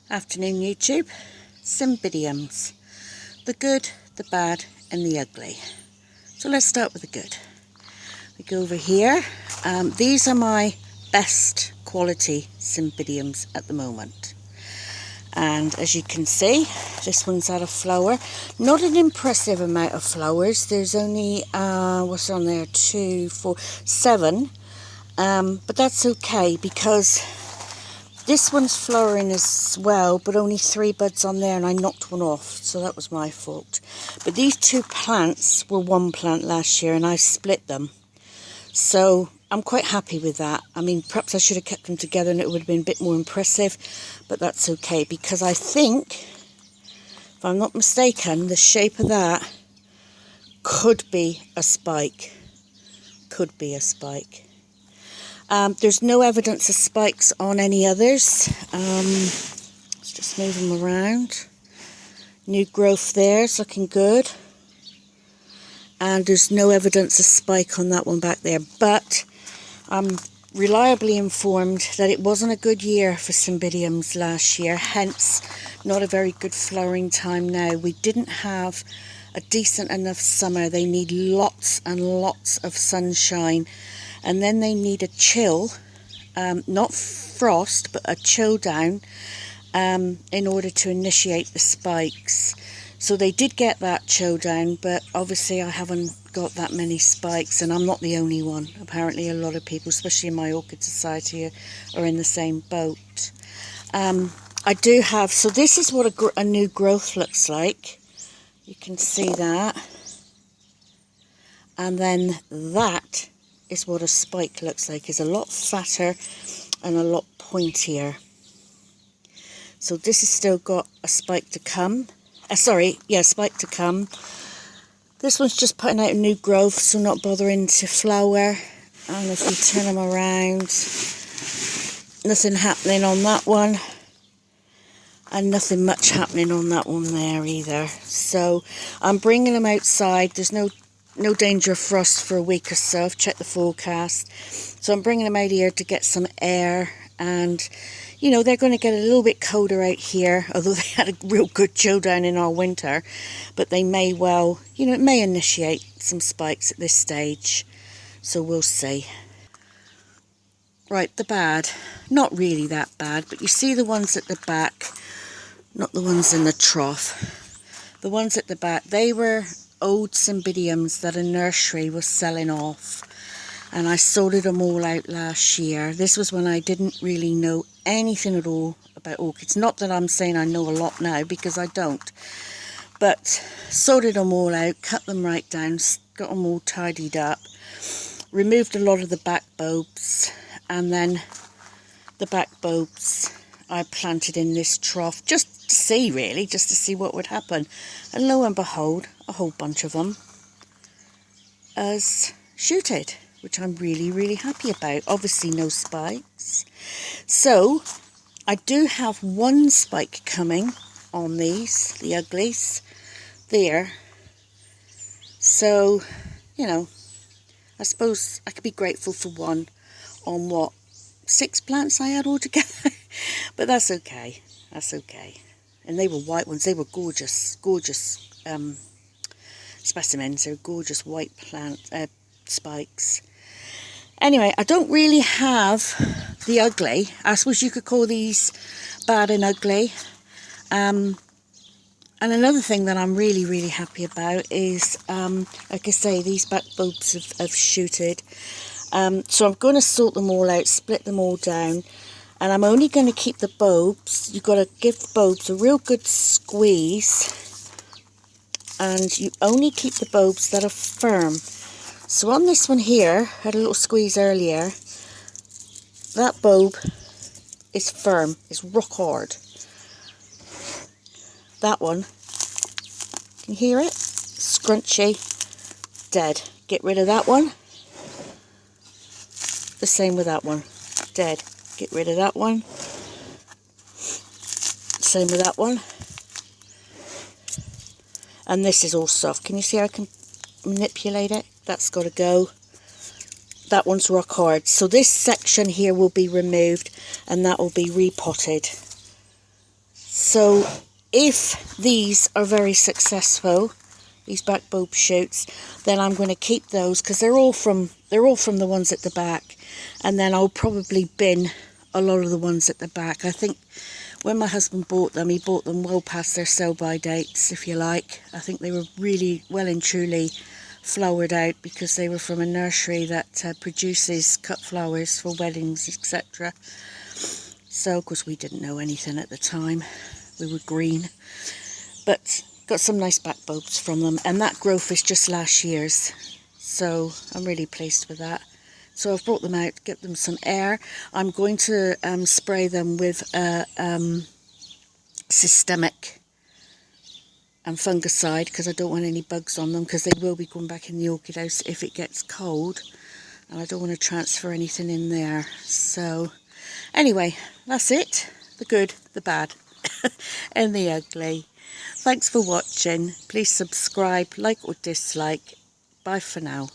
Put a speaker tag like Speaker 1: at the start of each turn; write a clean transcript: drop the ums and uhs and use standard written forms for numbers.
Speaker 1: Afternoon YouTube. Cymbidiums. The good, the bad and the ugly. So let's start with the good. We go over here. These are my best quality Cymbidiums at the moment. And as you can see, this one's had a flower. Not an impressive amount of flowers. There's only, what's on there, 2, 4, 7. But that's okay because this one's flowering as well, but only 3 buds on there and I knocked one off, so that was my fault. But these 2 plants were one plant last year and I split them. So I'm quite happy with that. I mean, perhaps I should have kept them together and it would have been a bit more impressive, but that's okay because I think, if I'm not mistaken, the shape of that could be a spike. Could be a spike. There's no evidence of spikes on any others. Let's just move them around. New growth there, it's looking good. And there's no evidence of spike on that one back there. But I'm reliably informed that it wasn't a good year for Cymbidiums last year. Hence, not a very good flowering time now. We didn't have a decent enough summer. They need lots and lots of sunshine. And then they need a chill, not frost, but a chill down in order to initiate the spikes. So they did get that chill down, but obviously I haven't got that many spikes, and I'm not the only one. Apparently a lot of people, especially in my Orchid Society, are in the same boat. I do have, so this is what a new growth looks like. You can see that. And then that is what a spike looks like. It's a lot fatter and a lot pointier. So this has still got a spike to come. Spike to come. This one's just putting out new growth, so not bothering to flower. And if we turn them around, nothing happening on that one. And nothing much happening on that one there either. So I'm bringing them outside. There's no danger of frost for a week or so. I've checked the forecast. So I'm bringing them out here to get some air. And, you know, they're going to get a little bit colder out here. Although they had a real good chill down in our winter. But they may well, you know, it may initiate some spikes at this stage. So we'll see. Right, the bad. Not really that bad. But you see the ones at the back. Not the ones in the trough. The ones at the back, they were old Cymbidiums that a nursery was selling off, and I sorted them all out last year. This was when I didn't really know anything at all about orchids. Not that I'm saying I know a lot now, because I don't, but sorted them all out, cut them right down, got them all tidied up, removed a lot of the back bulbs, and then the back bulbs I planted in this trough just to see, really, just to see what would happen. And lo and behold, a whole bunch of them as shooted, which I'm really, really happy about. Obviously no spikes. So I do have one spike coming on these, the uglies, there. So, you know, I suppose I could be grateful for one on what, 6 plants I had altogether. But that's okay. That's okay. And they were white ones. They were gorgeous, gorgeous specimens. They're gorgeous white plant spikes. Anyway, I don't really have the ugly. I suppose you could call these bad and ugly. And another thing that I'm really, really happy about is, like I say, these back bulbs have shooted. So I'm going to sort them all out, split them all down. And I'm only going to keep the bulbs. You've got to give the bulbs a real good squeeze. And you only keep the bulbs that are firm. So on this one here, I had a little squeeze earlier. That bulb is firm. It's rock hard. That one, can you hear it? Scrunchy, dead. Get rid of that one. The same with that one. Dead. Get rid of that one. Same with that one. And this is all soft. Can you see how I can manipulate it? That's got to go. That one's rock hard. So this section here will be removed and that will be repotted. So if these are very successful, these back bulb shoots, then I'm going to keep those because they're all from the ones at the back, and then I'll probably bin a lot of the ones at the back. I think when my husband bought them, he bought them well past their sell-by dates, if you like. I think they were really well and truly flowered out because they were from a nursery that produces cut flowers for weddings, etc. So, of course, we didn't know anything at the time. We were green. But got some nice back bulbs from them. And that growth is just last year's. So, I'm really pleased with that. So, I've brought them out, get them some air. I'm going to spray them with systemic and fungicide because I don't want any bugs on them, because they will be going back in the orchid house if it gets cold. And I don't want to transfer anything in there. So, anyway, that's it. The good, the bad, and the ugly. Thanks for watching. Please subscribe, like or dislike. Bye for now.